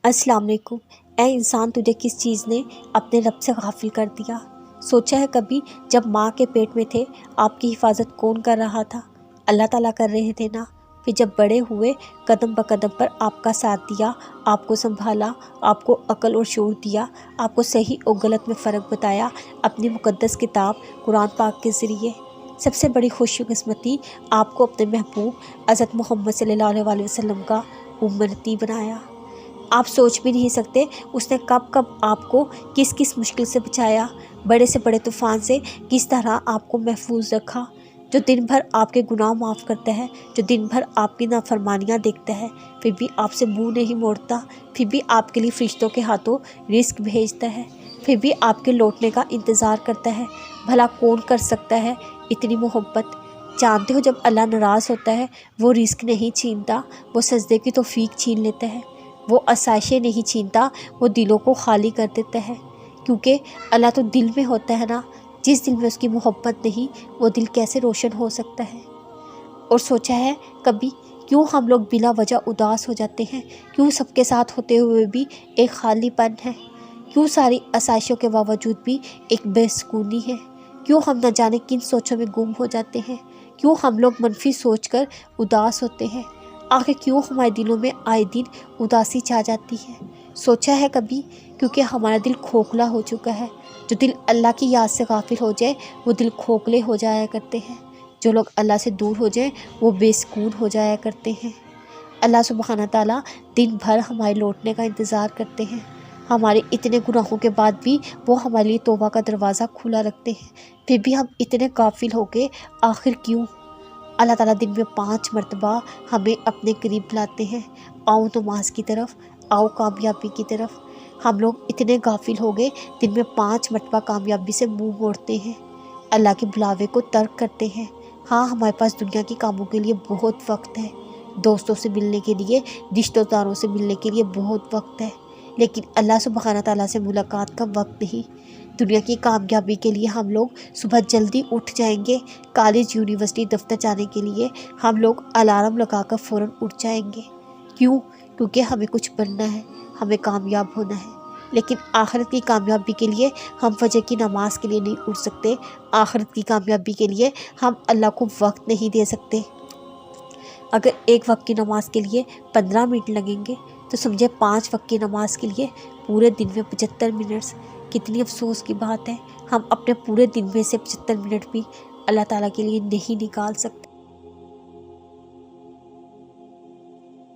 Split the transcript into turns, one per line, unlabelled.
अस्सलाम वालेकुम। ऐ इंसान, तुझे किस चीज़ ने अपने रब से गाफिल कर दिया? सोचा है कभी, जब माँ के पेट में थे आपकी हिफाजत कौन कर रहा था? अल्लाह ताला कर रहे थे ना। फिर जब बड़े हुए, कदम ब कदम पर आपका साथ दिया, आपको संभाला, आपको अक्ल और शऊर दिया, आपको सही और गलत में फ़र्क बताया अपनी मुक़द्दस किताब कुरान पाक के ज़रिए। सबसे बड़ी खुशकिस्मती, आपको अपने महबूब हज़रत मोहम्मद सल्लल्लाहु अलैहि वसल्लम का उम्मती बनाया। आप सोच भी नहीं सकते उसने कब कब आपको किस किस मुश्किल से बचाया, बड़े से बड़े तूफ़ान से किस तरह आपको महफूज रखा। जो दिन भर आपके गुनाह माफ़ करता है, जो दिन भर आपकी नाफरमानियाँ देखता है, फिर भी आपसे मुंह नहीं मोड़ता, फिर भी आपके लिए फरिश्तों के हाथों रिस्क भेजता है, फिर भी आपके लौटने का इंतज़ार करता है। भला कौन कर सकता है इतनी मोहब्बत? जानते हो, जब अल्लाह नाराज़ होता है वो रिस्क नहीं छीनता, वो सजदे की तौफीक छीन लेता है। वो आसाइशें नहीं छीनता, वो दिलों को खाली कर देता है। क्योंकि अल्लाह तो दिल में होता है ना। जिस दिल में उसकी मोहब्बत नहीं, वो दिल कैसे रोशन हो सकता है? और सोचा है कभी, क्यों हम लोग बिला वजह उदास हो जाते हैं? क्यों सबके साथ होते हुए भी एक खालीपन है? क्यों सारी आसाइशों के बावजूद भी एक बेसुकूनी है? क्यों हम न जाने किन सोचों में गुम हो जाते हैं? क्यों हम लोग मनफी सोचकर उदास होते हैं? आखिर क्यों हमारे दिलों में आए दिन उदासी छा जाती है? सोचा है कभी? क्योंकि हमारा दिल खोखला हो चुका है। जो दिल अल्लाह की याद से गाफिल हो जाए, वो दिल खोखले हो जाया करते हैं। जो लोग अल्लाह से दूर हो जाएं, वो बेसुकून हो जाया करते हैं। अल्लाह सुब्हाना ताला दिन भर हमारे लौटने का इंतज़ार करते हैं। हमारे इतने गुनाहों के बाद भी वो हमारे लिए तौबा का दरवाज़ा खुला रखते हैं। फिर भी हम इतने गाफिल हो गए, आखिर क्यों? अल्लाह ताला दिन में 5 मरतबा हमें अपने करीब बुलाते हैं। आओ नमाज की तरफ, आओ कामयाबी की तरफ। हम लोग इतने गाफिल हो गए, दिन में 5 मरतबा कामयाबी से मुंह मोड़ते हैं, अल्लाह के बुलावे को तर्क करते हैं। हाँ, हमारे पास दुनिया के कामों के लिए बहुत वक्त है, दोस्तों से मिलने के लिए, रिश्तेदारों से मिलने के लिए बहुत वक्त है, लेकिन अल्लाह सुब्हाना ताला से मुलाकात का वक्त नहीं। दुनिया की कामयाबी के लिए हम लोग सुबह जल्दी उठ जाएंगे, कॉलेज यूनिवर्सिटी दफ्तर जाने के लिए हम लोग अलार्म लगाकर फ़ौरन उठ जाएंगे। क्यों? क्योंकि हमें कुछ बनना है, हमें कामयाब होना है। लेकिन आखिरत की कामयाबी के लिए हम फजर की नमाज के लिए नहीं उठ सकते। आखिरत की कामयाबी के लिए हम अल्लाह को वक्त नहीं दे सकते। अगर एक वक्त की नमाज के लिए 15 मिनट लगेंगे, तो समझे 5 वक्त की नमाज के लिए पूरे दिन में 75 मिनट्स। कितनी अफसोस की बात है, हम अपने पूरे दिन में से 75 मिनट भी अल्लाह ताला के लिए नहीं निकाल सकते।